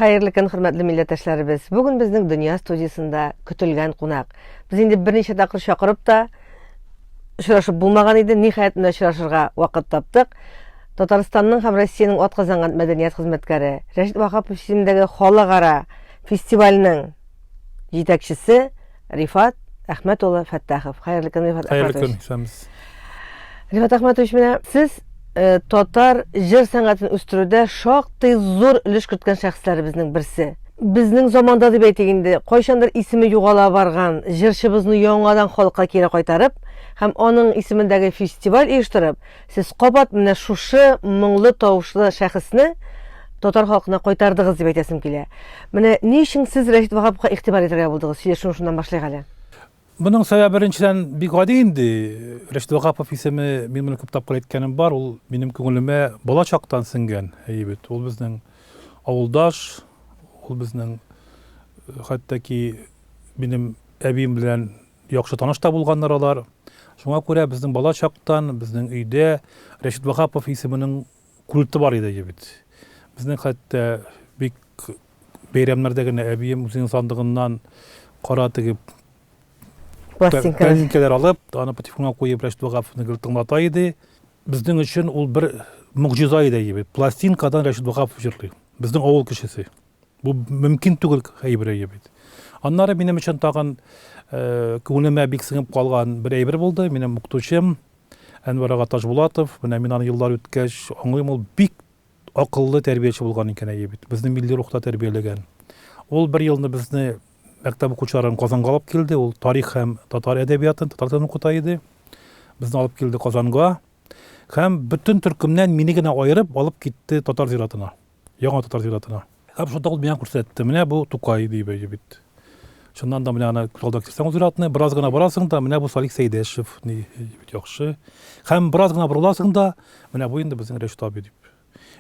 Hayırlı gün, hürmetli milletteşlerimiz. Bugün bizning Dünya Studiyasında kütülgen konak. Biz indi bir neçe takır şakırıp da şuraşıp bulmagan idi. Nihayetinde şuraşırga vakit taptık. Tataristanның һәм Россиянең атказанган мәдәният хезмәткәре, Рәшит Вахапов исемендәге Халыкара фестивальнең җитәкчесе Рифат Әхмәт улы Фәттахов. Хәерле көн, Рифат Әхмәтович. Хәерле көн, исәмез. Рифат Әхмәтович, менә сез татар җыр сәнгатен үстерүдә шактый зур өлеш керткән шәхесләребезнең берсе. Безнең заманда дип әйтик инде, кайчандыр исеме югала барган җырчыбызны яңадан халыкка кире кайтарып, һәм аның исемендәге фестиваль оештырып, сез кабат менә шушы моңлы тавышлы шәхесне татар халкына кайтардыгыз дип әйтәсем килә. Менә ни өчен сез Рәшит Вахаповка игътибар итәргә булдыгыз? Сөйләшүне шуннан башлыйк әле. Буның сәбәбе беренчедән бик гади инде. Рәшит Вахапов исеме мин моны күп тапкыр әйткәнем бар. Ул минем күңелемә бала чактан сеңгән. Әйбет. Ул безнең авылдаш, ул безнең хәтта минем әбием белән яхшы таныш та булганнар алар. Шуңа күрә безнең бала чактан безнең өйдә Рәшит Вахапов исеменең культы бар иде әйбет. Безнең хәтта бик бәйрәмнәрдә генә әбием үзенең сандыгыннан кара тегеп пластинкалар алып, аны патефонга куеп Рәшит Вахаповны тыңлата иде. Безнең өчен ул бер мөгъҗиза иде әйбет. Пластинкадан Рәшит Вахапов җырлый. Безнең авыл кешесе. Бу мөмкин түгел әйбер әйбет. Аннары минем өчен тагын күңелемә бик сеңеп калган бер әйбер булды. Минем укытучым Әнвәр ага Тажбулатов, менә мин аны еллар үткәч аңлыйм, ул бик акыллы тәрбияче булган икән әйбет. Безнең милли рухта тәрбияләгән. Ул бер елны безне мәктәп укучыларын Казанга алып килде. Ул тарих һәм татар әдәбиятын, татар телен укыта иде. Безне алып килде Казанга. Һәм бөтен төркемнән мине генә аерып алып китте татар зиратына. Яңа татар зиратына. Һәм шунда ул миңа күрсәтте. Менә бу Тукай дип әйбет. Шуннан да менә аны күрдек китсәң зиратны, бераз гына барасың да, менә бу Салих Сәйдәшев ни яхшы. Һәм бераз гына борыласың да, менә бу инде безнең Рәшит абый дип.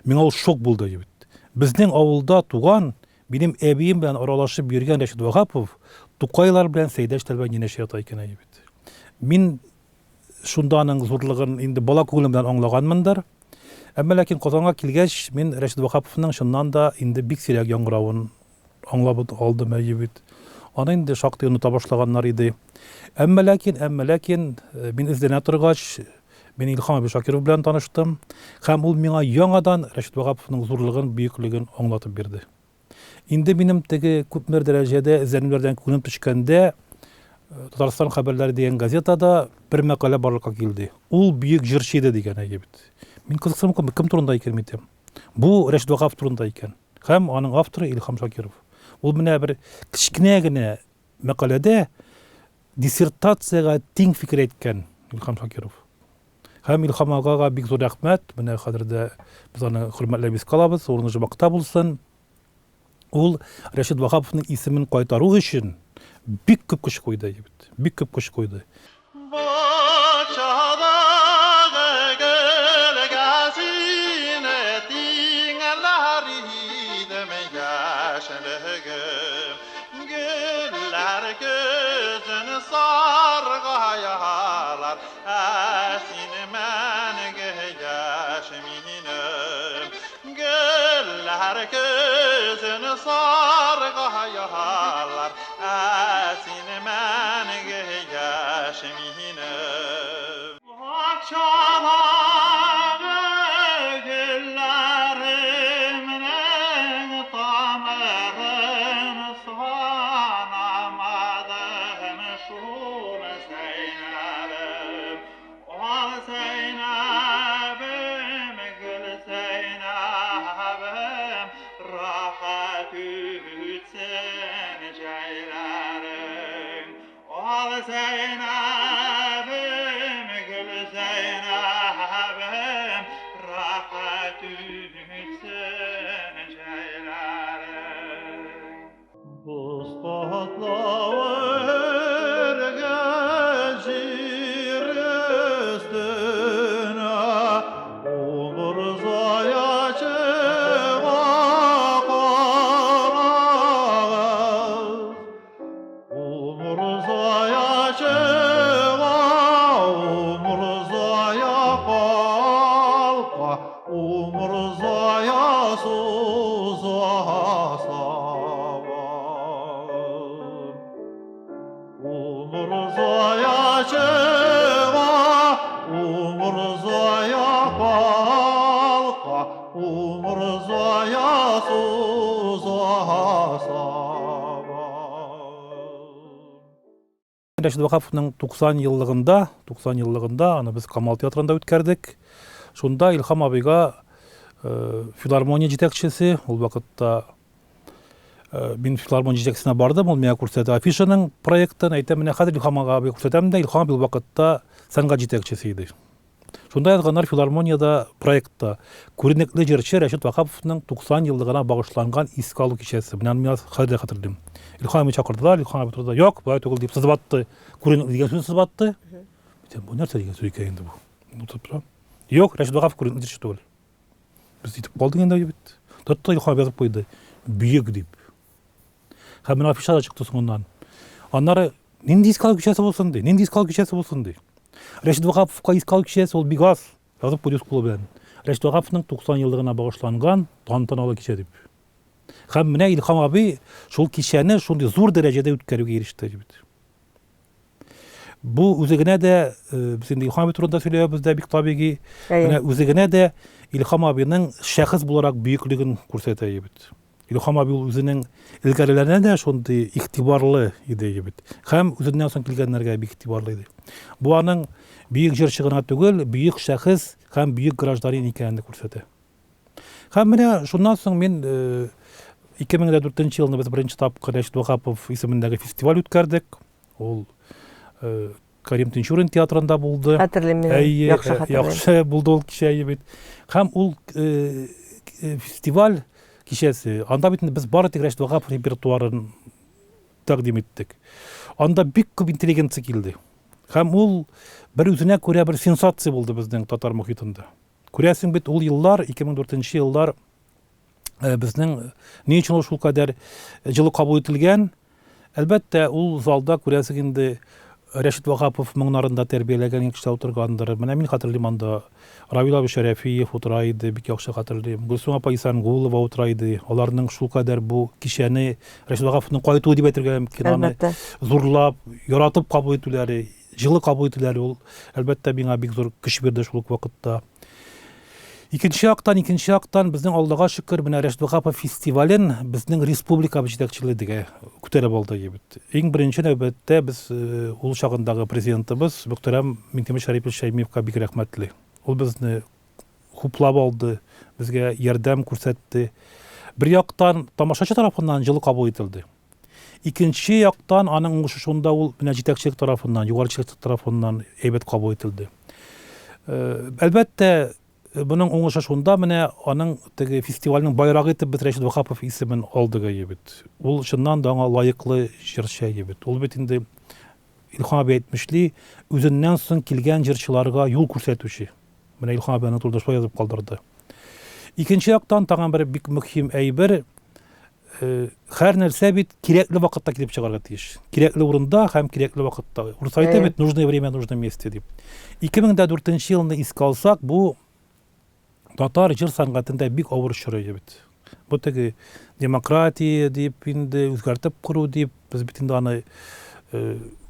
Миңа ул шок булды әйбет. Безнең авылда туган минем әбием белән аралашып йөргән Рәшит Вахапов Тукайлар белән Сәйдәш белән янәшә ята икән әйбет. Мин шунда аның зурлыгын инде бала күңелем белән аңлаганмындыр. Әмма ләкин Казанга килгәч, мин Рәшит Вахаповның шуннан да инде бик сирәк яңгыравын аңлап алдым әйбет. Аны инде шактый оныта башлаганнар иде. Әмма ләкин мин эзләнә торгач, мин Илһам Әби Шакиров белән таныштым. Һәм ул миңа яңадан Рәшит Вахаповның зурлыгын, бөеклеген аңлатып бирде. Инде минем теге күпмер дәрәҗәдә эзләнүләрдән күңелем төшкәндә Татарстан хәбәрләре дигән газетада бер мәкалә барлыкка килде. Ул бөек җырчы иде дигән әйбет. Мин кызыксам, кем турында икән митем. Бу Рәшит Вахапов турында икән. Һәм аның авторы Илһам Шакиров. Ул менә бер кичкенә генә мәкаләдә диссертацияга тиң фикер әйткән Илһам Шакиров. Һәм Илһам агага бик зур рәхмәт. Менә хәзердә без аны хөрмәтләп искалабыз, урыны җибакта булсын. Ул Рәшит Вахаповның исемен кайтару өчен бик күп көч куйды әйбет. Бик күп көч куйды. Umur zaya Umurzoya çığa, umurzoya kalka, umurzoya suzasa. Рәшит Вахаповның 90 еллыгында аны без Камал театрында үткәрдек. Шунда Илһам абыйга филармония җитәкчесе, ул вакытта мин филармония җитәкчесенә бардым, ул миңа күрсәтте афишаның проектын, әйтә, менә хәзер Илһам абый күрсәтәм дә, Илһам абый ул вакытта сәнгать җитәкчесе иде. Шунда язганнар филармонияда проектта күренекле җырчы Рәшит Вахаповның 90 еллыгына багышланган иске алу кичәсе. Менә мин хәзер хәтерлим. Илһам абый чакырдылар, Илһам абый турында юк, булай түгел дип сызбатты. Күренекле дигән сүз сызбатты. Бу нәрсә дигән сүз икән инде бу. Юк, Рәшит Вахапов күренекле җырчы түгел. Без итеп калдык инде бит. Тотты Илһам абый язып куйды. Бүйек дип. Һәм менә афишада чыкты соңыннан. Аннары нинди иске алу кичәсе булсын ди, нинди иске алу кичәсе булсын ди. Рәшит Вахаповка иске алу кичәсе ул бик аз. Язып куйды кулы белән. Рәшит Вахаповның 90 еллыгына багышланган тантаналы кичә дип. Һәм менә Илһам абый шул кичәне шундый зур дәрәҗәдә үткәрүгә иреште бит. Бу үзегенә дә без инде Илһам абый турында сөйләбез дә бик табигый. Менә үзегенә дә Илһам абыйның шәхес буларак бөеклеген күрсәтә бит. Илһам абый үзенең илгәреләренә дә шундый игътибарлы иде бит. Һәм үзеннән соң килгәннәргә бик игътибарлы иде. Бу аның бөек җырчы гына түгел, бөек шәхес һәм бөек гражданин икәнен күрсәтә. Һәм менә шуннан соң мин 2004 елны без беренче тапкыр Рәшит Вахапов исемендәге фестиваль үткәрдек. Ул Карим Тинчурин театрында булды. Хәтерлим мин. Яхшы булды ул кичә бит. Һәм ул фестиваль кичәсе, анда бит без бары тик Рәшит Вахапов репертуарын тәкъдим иттек. Анда бик күп интеллигенция килде. Һәм ул бер үзенә күрә бер сенсация булды безнең татар мохитында. Күрәсең бит ул еллар, 2004 еллар безнең ни өчен ул шул кадәр җылы кабул ителгән? Әлбәттә, ул залда күрәсең инде Рәшит Вахапов моңнарында тәрбияләгән кешеләр утыргандыр. Менә мин хәтерлим, анда Равил абый Шәрәфиев утыра иде, бик яхшы хәтерлим. Гөлсум апа Исәнгулова утыра иде. Аларның шул кадәр бу кичәне Рәшит Вахаповның кайтуы дип әйтергә мөмкин, аны зурлап, яратып кабул итүләре, җылы кабул итүләре ул әлбәттә миңа бик зур көч бирде шул вакытта. Икенче яктан безнең Аллага шөкер, менә Рәшит Вахапов фестивален безнең республика җитәкчелегенә күтәреп алды бит. Иң беренче нәүбәттә без ул чагындагы президентыбыз Мөхтәрәм Минтимер Шәрипович Шәймиевка бик рәхмәтле. Ул безне хуплап алды, безгә ярдәм күрсәтте. Бер яктан тамашачы тарафыннан җылы кабул ителде. Икенче яктан аның уңышы шунда, ул менә җитәкчелек тарафыннан, югарычылык тарафыннан әйбәт кабул ителде. Әлбәттә, буның уңышы шунда, менә аның теге фестивальнең байрагы итеп без Рәшит Вахапов исемен алдык бит. Ул чыннан да аңа лаеклы җырчы бит. Ул бит инде Илһам абый әйтмешли, үзеннән соң килгән җырчыларга юл күрсәтүче. Менә Илһам абый аны турында шулай язып калдырды. Икенче яктан тагын бер бик мөһим әйбер, һәр нәрсә бит кирәкле вакытта килеп чыгарга тиеш. Кирәкле урында һәм кирәкле вакытта. Урыс әйтә бит, нужное время, нужное место дип. 2004 елны искә алсак, бу татар җыр сәнгатендә бик авыр чоры бит. Бу теге демократия дип инде үзгәртеп кору дип, без бит инде аны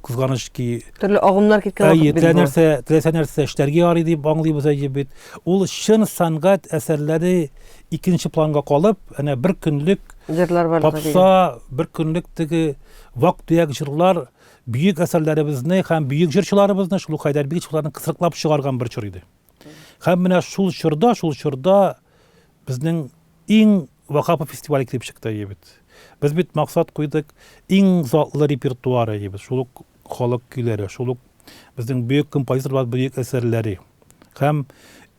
кызганыч ки Төрле агымнар киткән вакыт бит. Теләсә нәрсә эшләргә ярый дип аңлыйбыз бит. Ул чын сәнгать әсәрләре икенче планга калып, әнә бер көнлек җырлар барлыгы. Тапса, бер көнлек теге вак-төяк җырлар бөек әсәрләребезне һәм бөек җырчыларыбызны, шул кайдар бик җырларны кысрыклап чыгарган бер чор иде. Һәм менә шул чорда безнең иң Вахапов фестивале килеп чыкты бит. Без бит максат куйдык, иң затлы репертуар бит. Шул халык көйләре, шул безнең бөек композиторлар, бөек әсәрләре. Һәм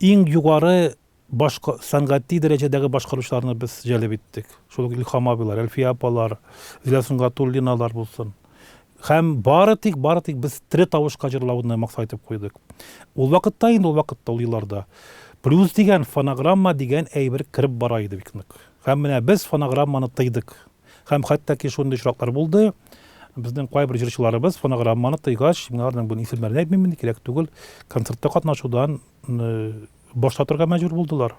иң югары башка сәнгати дәрәҗәдәге башкаручыларны без җәлеп иттек. Шул Илһам абыйлар, Әлфия апалар, Зилә Сунгатуллиналар булсын. Һәм бары тик без тире тавышка җырлауны максат итеп куйдык. Ул вакытта ул елларда плюс дигән, фонограмма дигән әйбер кирип бара иде бик нык. Һәм менә без фонограмманы тыйдык. Һәм хәтта ки шундый очраклар булды. Безнең кайбер җырчыларыбыз фонограмманы тыйгач, миңа бу исемнәрне әйтмим, кирәк түгел, концертта катнашудан баш тартырга мәҗбүр булдылар.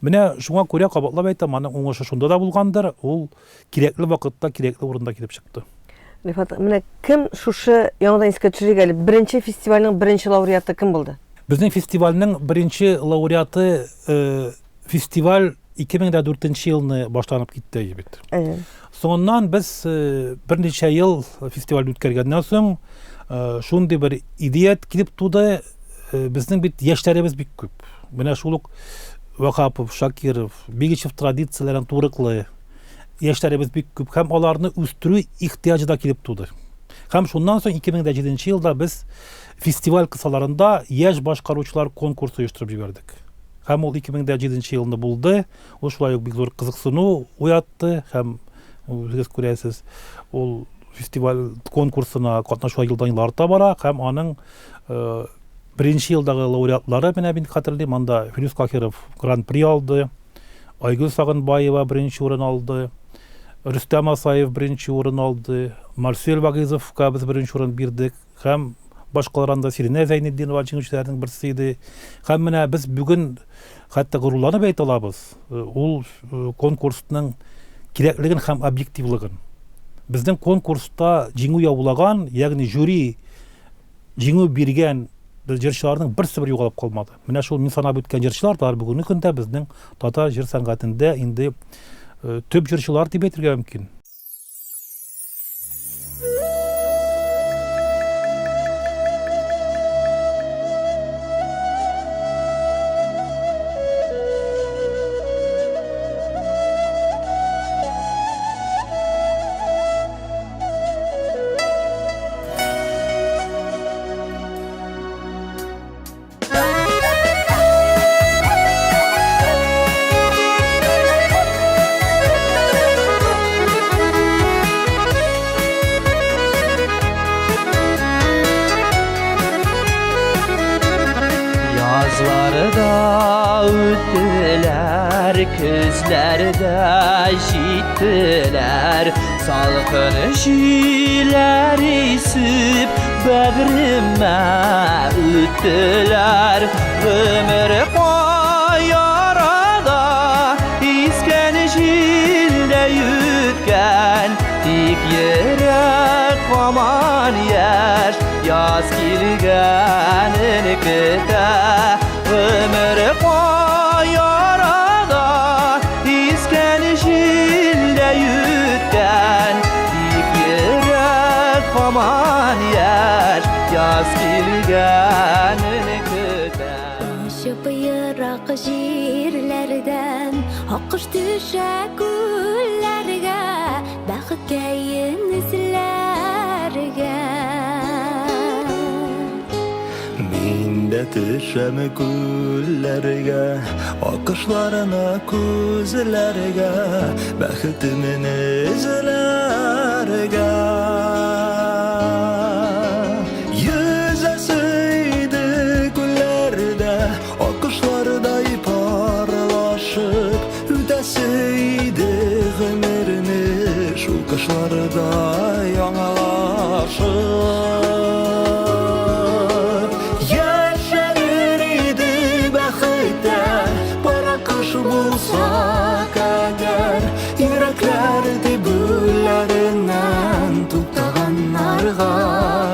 Менә шуңа күрә кабатлап әйтәм, аның уңышы шунда да булгандыр, ул кирәкле вакытта, кирәкле урында килеп чыкты. Rifat, менә кем шушы яңадан искә төшерик әле? Беренче фестивальнең беренче лауреаты кем булды? Безнең фестивальнең беренче лауреаты фестиваль 2004 елны башланып китте бит. Соңыннан без берничә ел фестиваль үткәргәннән соң шундый бер идея килеп туды. Безнең бит яшьләребез бик күп. Менә шул ук Вакапов, Шакиров, Бигичев традицияләрен турыклы яшьләребез бик күп һәм аларны үстерү ихтияҗы да килеп туды. Һәм шуннан соң 2007 елда без фестиваль кысаларында яшь башкаручылар конкурсы оештырып җибәрдек. Һәм ул 2007 елда булды. Ул шулай ук бик зур кызыксыну уятты һәм сез күрәсез, ул фестиваль конкурсына катнашуга елдан-ел арта бара һәм аның беренче елдагы лауреатлары менә мин хәтерлим, анда Фирус Кахиров гран-при алды, Айгөл Сагынбаева беренче урын алды, Рөстәм Асаев беренче урын алды, Марсель Вагизовка без беренче урын бирдек һәм башкаларында Сиринә Зәйнетдинова җиңүчеләрнең берсе иде. Һәм менә без бүген хәтта горурланып әйтә алабыз, ул конкурсның кирәклеген һәм объективлыгын. Безнең конкурста җиңү яулаган, ягъни жюри җиңү биргән җырчыларның берсе бер югалып калмады. Менә шул мин санап үткән җырчылар да бүгенге көндә безнең татар җыр сәнгатендә инде төп җырчылар дип әйтергә мөмкин. Yazlarda öttüler, közlerde jittiler, salqın şiirler esip bägrime öttüler. Ömür qoyarada isken jilde yütken, tik yürek aman yaş, yaz kilgenin küte. Ömür qoyarada isken jilde yütken, tik yürek aman yaş, yaz kilgenin küte. Uçup yırak jirlerden akış düşe güllerge, bakıp keyin izlerge. Minde düşem güllerge, akışlarına közlerge, bəxtimin izlerge. Yüzesiydi güllerde, akışlarday parlaşıp, üdesiydi ömrünü şu kışlarda yanalaşıp. Bulsak eğer yüreklerdi büllerinden tutanlarga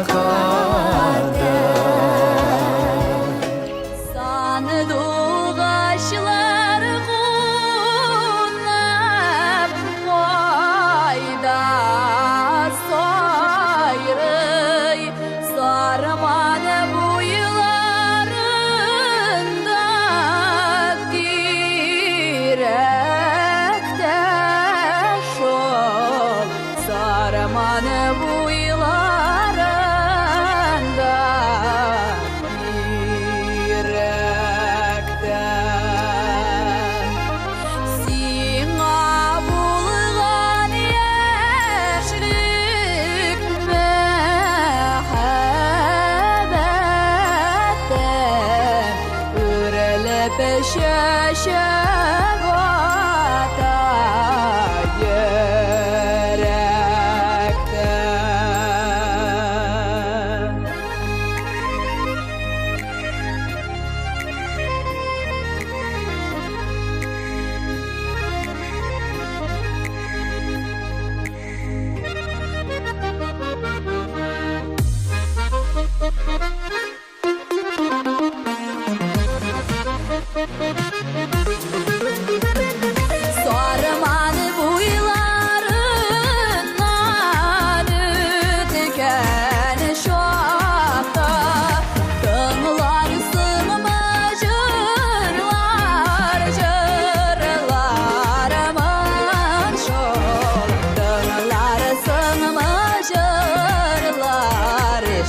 kader. Sanı doğaşlar kunap koyda soyrıy, sarmadı bu yıllarında yürekte şol, sarmadı bu yıllarında yürekte. Sina bulgan yaşlık mehabetten, ürelip şaşak ata yürekten.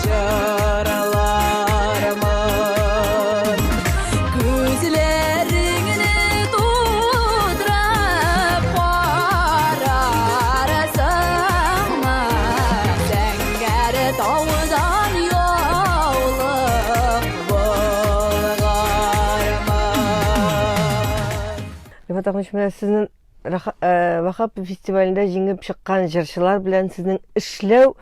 yaralarımın Gözlerini tutup kararasın mı Senger dağdan yolum bulgarımın Rifat Ahmet, менә сезнең Вахап фестивалендә җиңеп чыккан җырчылар белән сезнең эшләү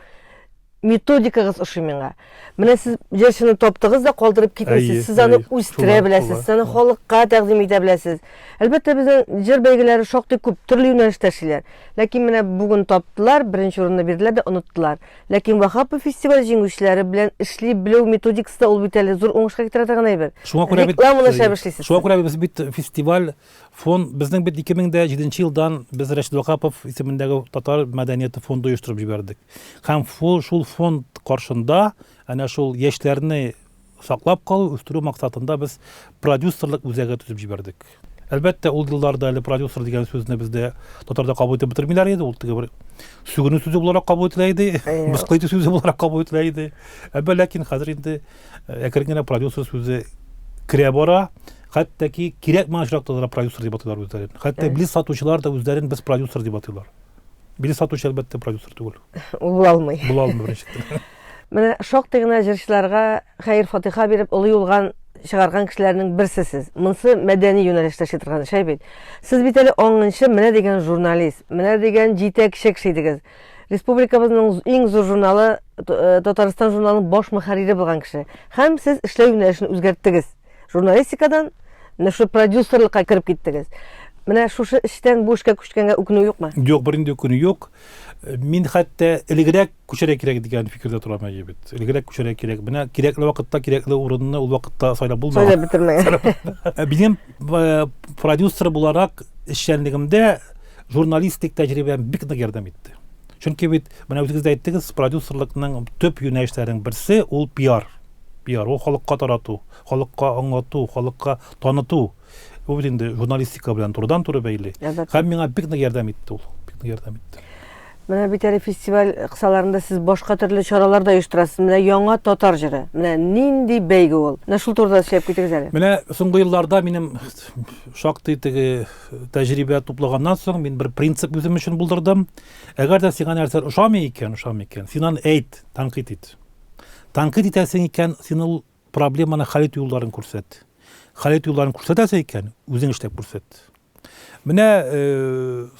методикагыз ошый миңа. Менә сез җырчыны таптыгыз да калдырып китмисез. Сез аны үстерә беләсез, сез аны халыкка тәкъдим итә беләсез. Әлбәттә безнең җыр бәйгеләре шактый күп төрле юнәлештә эшлиләр. Ләкин менә бүген таптылар, беренче урынны бирделәр дә оныттылар. Ләкин Вахап фестиваль җиңүчеләре белән эшли белү методикасы да ул бит әле зур уңышка китерә торган әйбер. Шуңа күрә бит Рекламаны шәп эшлисез. Шуңа күрә без бит фестиваль фон безнең бит 2007 елдан без Рәшит Вахапов исемендәге татар мәдәнияте фонды оештырып җибәрдек. Һәм шул фонд каршында әнә шул яшьләрне саклап калу, үстерү максатында без продюсерлык үзәге төзеп җибәрдек. Әлбәттә, ул елларда әле продюсер дигән сүзне бездә татарда кабул итеп бетермиләр иде. Ул теге бер сүгенү сүзе буларак кабул ителә иде, мыскыл итү сүзе буларак кабул ителә иде. Ләкин хәзер инде әкрен генә продюсер сүзе кирә бара. Хәтта ки кирәк машракта да продюсер дип атыйлар үзләрен. Хәтта билет сатучылар да үзләрен без продюсер дип атыйлар. Билет сатучы әлбәттә продюсер түгел. Ул була алмый. Була алмый беренче. Менә шактый гына җырчыларга хәйр-фатиха биреп олы юлган чыгарган кешеләрнең берсесез. Монсы мәдәни юнәлештә эшли торган шәй бит. Сез бит әле аңынчы менә дигән журналист, менә дигән җитәкче кеше идегез. Республикабызның иң зур журналы Татарстан журналының баш мөхәррире булган кеше. Һәм сез эшләү юнәлешен үзгәрттегез. Журналистикадан менә шу продюсерлыкка кирип киттегез. Менә шушы эштән бу эшкә күчкәнгә үкенү юкмы? Юк, беринде үкенү юк. Мин хәтта элегрәк күчәргә кирәк дигән фикердә торам бит. Элегрәк күчәргә кирәк. Менә кирәкле вакытта кирәкле урынны ул вакытта сайлап булмаган. Сөйләп бетермәгән. Минем продюсер буларак эшчәнлегемдә журналистик тәҗрибәм бик нык ярдәм итте. Чөнки бит менә үзегез дә әйттегез, продюсерлыкның төп юнәлешләренең берсе ул пиар. Пиар, ул халыкка тарату, халыкка аңлату, халыкка таныту. Бу бит инде журналистика белән турыдан-туры бәйле. Һәм миңа бик нык ярдәм итте ул. Бик нык ярдәм итте. Менә бит әле фестиваль кысаларында сез башка төрле чаралар да оештырасыз. Менә яңа татар җыры. Менә нинди бәйге ул? Менә шул турыда сөйләп китегез әле. Менә соңгы елларда минем шактый теге тәҗрибә туплаганнан соң мин бер принцип үзем өчен булдырдым. Әгәр дә сиңа нәрсә ошамый икән, син аны әйт, тәнкыйть ит. Тәнкыйть итәсең икән, син ул проблеманы хәл итү юлларын күрсәт. Хәл итү юлларын күрсәтәсең икән, үзең эшләп күрсәт. Менә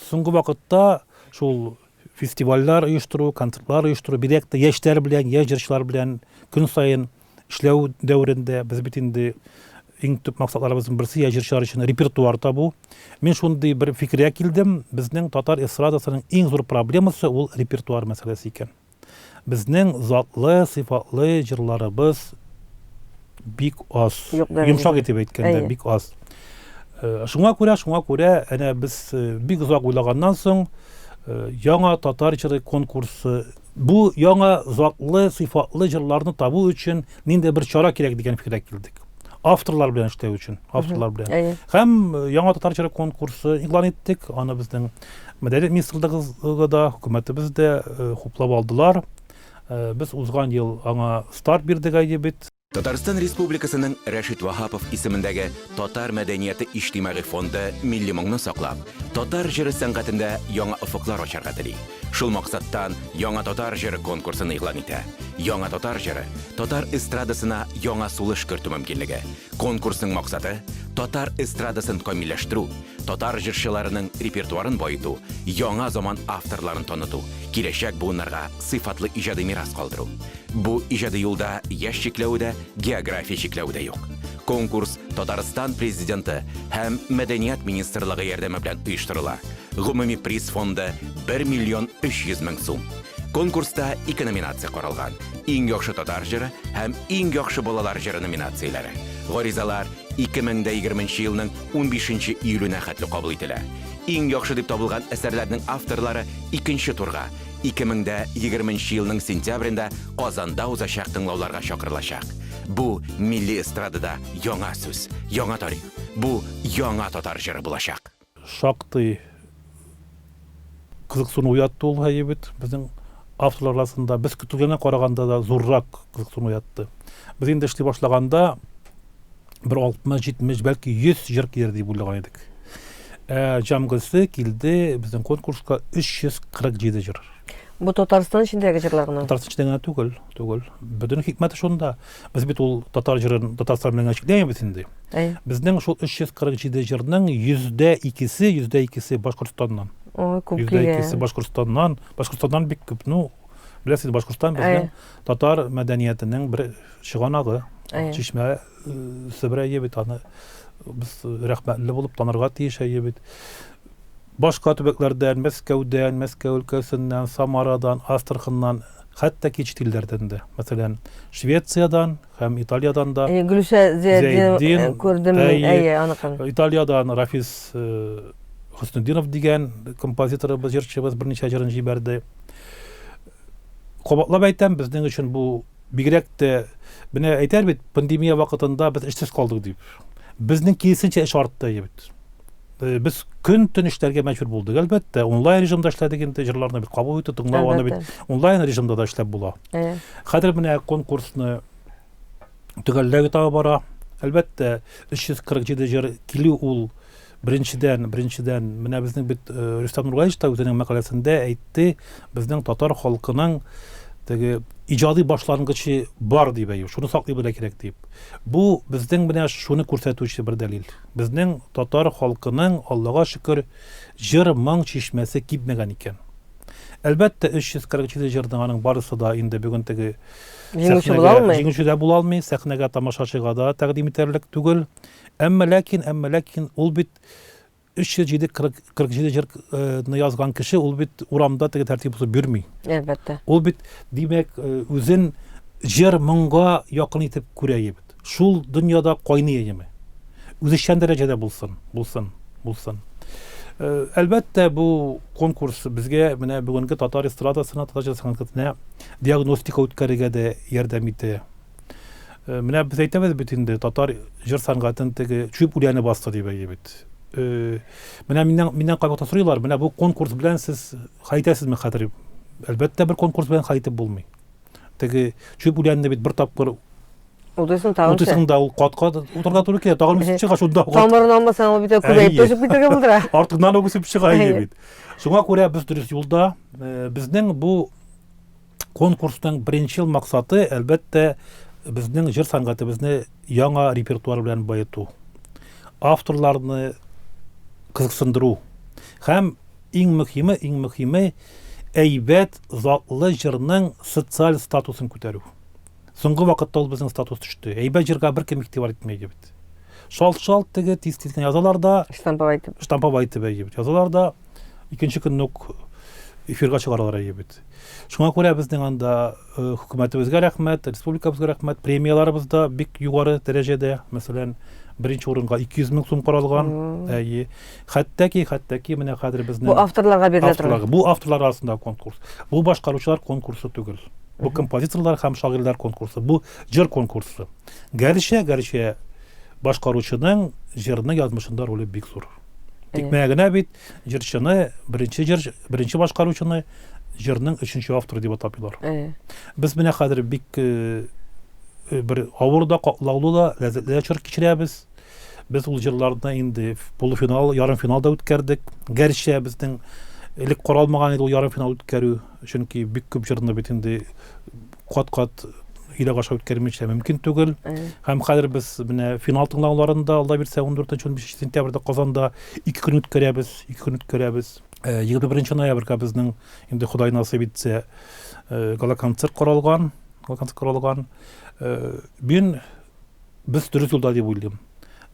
соңгы вакытта шул фестивальләр оештыру, концертлар оештыру, бигрәк тә яшьләр белән, яшь җырчылар белән көн сайын эшләү дәврендә без бит инде иң төп максатларыбызның берсе яшь җырчылар өчен репертуар табу. Мин шундый бер фикергә килдем. Безнең татар эстрадасының иң зур проблемасы ул репертуар мәсьәләсе икән. Безнең затлы, сыйфатлы җырларыбыз бик аз. Йомшак итеп әйткәндә бик аз. Шуңа күрә, әнә без бик озак уйлаганнан соң яңа татар җыры конкурсы, бу яңа затлы, сыйфатлы җырларны табу өчен нинди бер чара кирәк дигән фикергә килдек. Авторлар белән эшләү өчен, авторлар белән. Һәм яңа татар җыры конкурсы игълан иттек. Аны безнең мәдәният министрлыгы да, хөкүмәтебез дә хуплап алдылар. Без узган ел аңа старт бирдек бит. Татарстан Республикасының Рәшит Вахапов исемендәге Татар мәдәнияте иҗтимагый фонды милли моңны саклап, татар җыры сәнгатендә яңа офыклар ачарга тели. Шул максаттан яңа татар җыры конкурсын игълан итә. Яңа татар җыры татар эстрадасына яңа сулыш кертү мөмкинлеге. Конкурсның максаты татар эстрадасын камилләштерү, татар җырчыларының репертуарын байыту, яңа заман авторларын таныту, киләчәк буыннарга сыйфатлы иҗади мирас калдыру. Бу иҗади юлда яшь чикләүдә, география чикләүдә юк. Конкурс Татарстан президенты һәм мәдәният министрлыгы ярдәме белән оештырыла. Гомуми приз фонды 1,3 миллион сум. Конкурста 2 номинация каралган: иң яхшы татар җыры һәм иң яхшы балалар җыры номинацияләре. Гаризалар 2020 елның 15 июленә хәтле кабул ителә. Иң яхшы дип табылган әсәрләрнең авторлары 2нче турга 2020 елның сентябрендә Казанда узачак тыңлауларга чакырылачак. Бу милли эстрадада яңа сүз, яңа тарих. Бу яңа татар җыры булачак. Шактый кызыксыну уятты ул бит. Безнең авторлар арасында біз күтілгеннен қарағанда да зорырақ қызықсыну оятты. Біз енді іштей башлаганда бір 60-70, бәлки 100 жыр келер деп ойлаған едік. Жамгысы келді біздің конкурсқа 347 жыр. Бу Татарстан içindегі жырларынан. Татарстан içindегі түгел. Біздің хикмәті шонда. Біз бит ул татар жырын Татарстан белән эшләйбез инде. Безнең шул 347 жырның 2%, Башкортстаннан. Ой, күп 2% Башкортстаннан. Башкортстаннан бик күп. Ну, беләсез, Башкортстан безнең татар мәдәниятенең бер чыганагы. Чишмә Себрәйе бит аны без рәхмәтле булып танырга тиеш бит. Башка төбәкләрдән, Мәскәүдән, Мәскәү өлкәсеннән, Самарадан, Астраханнан, хәтта чит илләрдән дә. Мәсәлән, Швециядән һәм Италиядән да. Гөлшә Зәйдин күрдем, аныкын. Италиядән Рафис Хөснетдинов дигән композиторыбыз, җырчыбыз берничә җырын җибәрде. Кабатлап әйтәм, безнең өчен бу бигрәк тә менә әйтәр бит, пандемия вакытында без эшсез калдык дип. Безнең киресенчә эш артты бит. Biz gün-tün işlerge mecbur bulduk. Elbette online rejimde işledik indi jırlarını bir kabul ettik. Аны бит online rejimde da işlep bula. Хәзер менә конкурсны төгәлләге тагы бара. Әлбәттә 347 җыр килү ул беренчедән менә безнең бит Рөстәм Нургаевич та үзенең мәкаләсендә әйтте, безнең татар халкының теге иҗади башлангычы бар дип әйтә. Шуны саклый белә кирәк дип. Бу безнең менә шуны күрсәтүче бер дәлил. Безнең татар халкының Аллага шөкер җыр моң чишмәсе кипмәгән икән. Әлбәттә 347 җырның аның барысы да инде бүген теге җиңүче дә була алмый, сәхнәгә тамашачыга да тәкъдим итәрлек түгел. Әмма ләкин ул бит 347 җырны язган кеше ул бит урамда теге тәртип булып йөрми. Әлбәттә. Ул бит димәк үзен җыр моңга якын итеп күрә бит. Шул дөньяда кайный яме. Үзешчән дәрәҗәдә булсын. Әлбәттә бу конкурс безгә менә бүгенге татар эстрадасына, татар сәнгатенә диагностика үткәрергә дә ярдәм итә. Менә без әйтәбез бит инде татар җыр сәнгатен теге чүп үләне басты дип әйтә бит. Менә миннән кайбакта сорыйлар, менә бу конкурс белән сез хәйтәсезме хәзер? Әлбәттә бер конкурс белән хәйтеп булмый. Теге чүп үләнне бит бер тапкыр Удысын тагын. Удысын да ул катка утырга туры килә, тагын үсеп чыга шунда. Тамырын алмасаң ул бит күбәйеп төшеп китәргә булдыра. Артыннан үсеп чыга бит. Шуңа күрә без дөрес юлда. Безнең бу конкурсның беренче максаты әлбәттә безнең җыр сәнгатебезне яңа репертуар белән баету. Авторларны кызыксындыру. Һәм иң мөһиме әйбәт затлы җырның социаль статусын күтәрү. Соңгы вакытта ул безнең статус төште. Әйбәт җырга беркем игътибар итмәй бит. Шалт теге тиз язалар да, штампап әйтеп бит. Язалар да икенче көнне үк эфирга чыгаралар бит. Шуңа күрә безнең анда хөкүмәтебезгә рәхмәт, республикабызга рәхмәт, премияларыбыз да бик югары дәрәҗәдә. Мәсәлән, беренче урынга 200 мең сум каралган. Хәтта ки менә хәзер безнең бу авторларга бирелә торган. Бу авторлар арасында конкурс. Бу башкаручылар конкурсы түгел. Бу композиторлар һәм шагыйрьләр конкурсы. Бу җыр конкурсы. Гәрчә башкаручының җырны язмышында роле бик зур. Тик менә генә бит җырчыны, беренче башкаручыны җырның 3нче авторы дип атапилар. Без менә хәзер бик бер авырда катлаулы да ләззәтле җыр кичерәбез. Без ул җырларны инде полуфинал, ярым финалда үткәрдек. Гәрчә безнең элек каралмаган иде ул ярым финал үткәрү, чөнки бик күп җырны бит инде кат иләгә аша үткәрмичә мөмкин түгел. Һәм хәзер без менә финал тыңлауларында Алла бирсә 14-15 сентябрьдә Казанда 2 көн үткәрәбез. 21 ноябрьгә безнең инде Худай насыйп итсә гала-концерт каралган. Без дөрес юлда дип уйлыйм.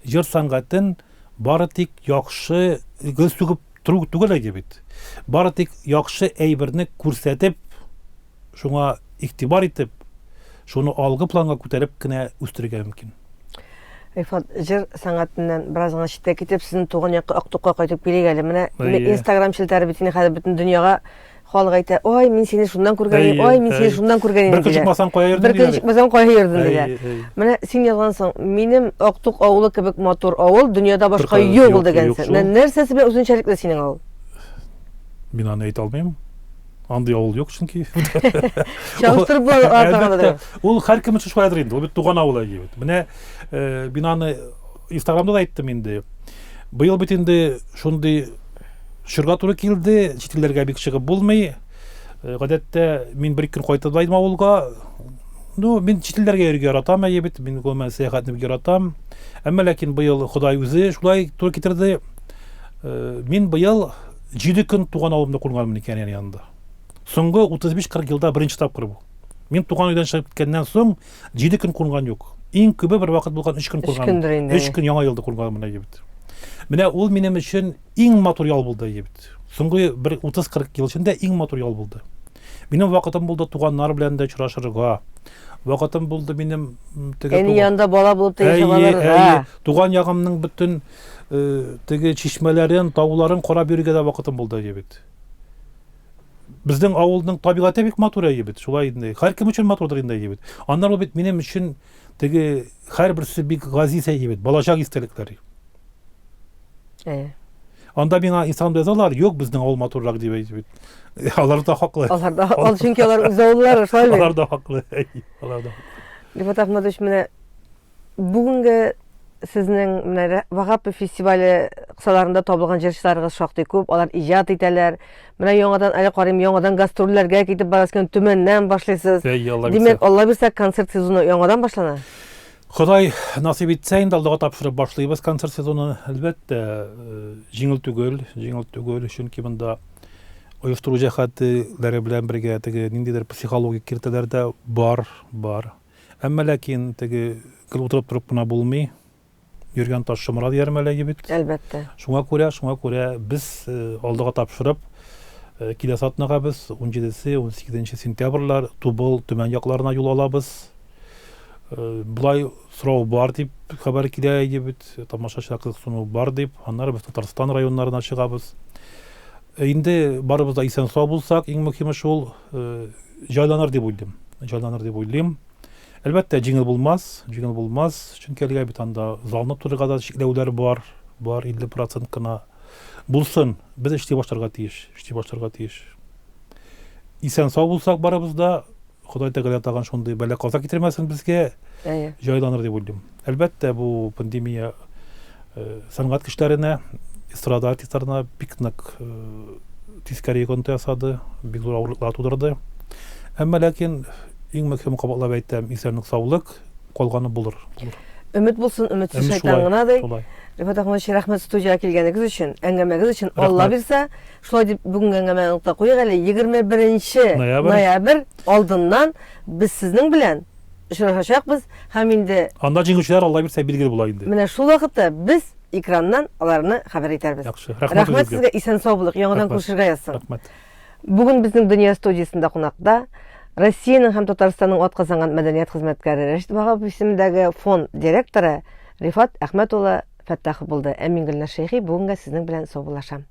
Җыр сәнгатен бары тик яхшы гыз түгеп түгел бит. Бары тик яхшы әйберне күрсәтеп, шуңа игътибар итеп, шуны алгы планга күтәреп кенә үстерергә мөмкин. Рифат, җыр сәнгатеннән бераз гына читтә китеп, сезнең туган якка Актукка кайтып килик әле. Менә Instagram челтәре бит хәзер бөтен дөньяга халык әйтә: "Ой, мин сине шуннан күргән, ой, мин сине шуннан күргән идем." Бер кичмәсәң кая йөрдең? Бер кичмәсәң кая йөрдең диләр. Менә син язгансың: "Минем Актук авылы кебек матур авыл дөньяда башка юк" дигәнсең. Нәрсәсе белән үзенчәлекле синең авыл? Мин аны әйтә алмыйм. Андый авыл юк чөнки. Чагыштырып Әлбәттә, ул һәркем өчен шулайдыр инде. Ул бит туган авыл әйе. Менә мин аны Инстаграмда да әйттем инде. Быел бит инде шундый шырга туры килде, чит бик чыгып булмый. Гадәттә мин бер көн кайтып байдым авылга. Ну, мин чит илләргә йөрергә яратам, әйе бит, мин гомумән сәяхәтне бик яратам. Әмма ләкин быел Ходай үзе шулай туры китерде. Мин быел 7 көн туган авылымда курганмын икән янында. Соңгы 35-40 елда беренче тапкыр бу. Мин туган өйдән чыгып киткәннән соң 7 көн курган юк. Иң күбе бер вакыт булган 3 көн курган. 3 көн яңа елда курганмын әйе бит. Менә ул минем өчен иң матур ял булды әйе бит. Соңгы бер 30-40 ел эчендә иң матур ял булды. Минем вакытым булды туганнар белән дә очрашырга. Вакытым булды минем Әни янда бала булып та яшәмәләр. Туган ягымның бөтен теге чишмәләрен, тауларын карап йөрергә дә вакытым булды әйе бит. Безнең авылның табигаты бик матур әйе бит. Шулай инде. Һәркем өчен матурдыр инде әйе бит. Аннар ул бит минем өчен теге һәрберсе бик газиз әйе бит. Балачак истәлекләре. Анда миңа инсан дәзалар, юк безнең авыл матуррак дип әйе бит. Алар да хаклы. Алар да, ал чөнки алар үз авыллары, шулай бит. Алар да хаклы. Алар да. Рифат Ахматович, менә бүгенге сезнең менә Вагап фестивале кысаларында табылган җырчыларыгыз шактый күп, алар иҗат итәләр. Менә яңадан әле карыйм, яңадан гастрольләргә китеп барасыз, төмәннән башлыйсыз. Димәк, Алла бирсә, концерт сезоны яңадан башлана. Ходай насип итсә, инде Аллага тапшырып башлыйбыз концерт сезоны. Әлбәттә, җиңел түгел, чөнки монда оештыру җәһәтләре белән бергә теге ниндидер психологик киртәләр дә бар. Әмма ләкин теге утырып торып кына булмый. Йөргән таш шымыра диярме әйе бит. Әлбәттә. Шуңа күрә без Аллага тапшырып киләсе атнага без 17-18 сентябрьләр Тубыл төмән якларына юл алабыз. Булай сорау бар дип хәбәр килә әйе бит. Тамашачылар кызыксыну бар дип, аннары без Татарстан районнарына чыгабыз. Инде барыбыз да исән сау булсак, иң мөһиме шул җайланыр дип уйлыйм. Әлбәттә, җиңел булмас, чөнки әлегә бит анда залны турыга да шикләүләр бар 50% кына булсын. Без эшли башларга тиеш. Исән сау булсак барыбыз да Ходай Тәгалә тагын шундый бәла каза китермәсен безгә. Җайланыр дип уйлыйм. Әлбәттә, бу пандемия сәнгать кешеләренә, эстрада артистларына бик нык тискәри конты ясады, бик зур авырлыклар тудырды. Әмма ләкин иң мөһим кабатлап әйтәм, исәнлек, саулык калганы булыр. Өмет булсын, өметсез шайтан гына ди. Рифат Ахматович, рәхмәт студияга килгәнегез өчен, әңгәмәгез өчен. Алла бирсә, шулай дип бүгенге әңгәмәне нокта куйыйк әле. 21 ноябрь алдыннан без сезнең белән очрашачакбыз һәм инде анда җиңүчеләр Алла бирсә билгеле була инде. Менә шул вакытта без экраннан аларны хәбәр итәрбез. Яхшы. Рәхмәт сезгә, исән сау булык, яңадан күрешергә язсын. Рәхмәт. Бүген безнең дөнья студиясында кунакта Россиянең һәм Татарстанның атказанган мәдәният хезмәткәре Рәшит Вагап исемендәге фонд директоры Рифат Әхмәт улы Фәттахов булды. Мин Гөлнар Шәйхи, бүгенгә сезнең белән саубуллашам.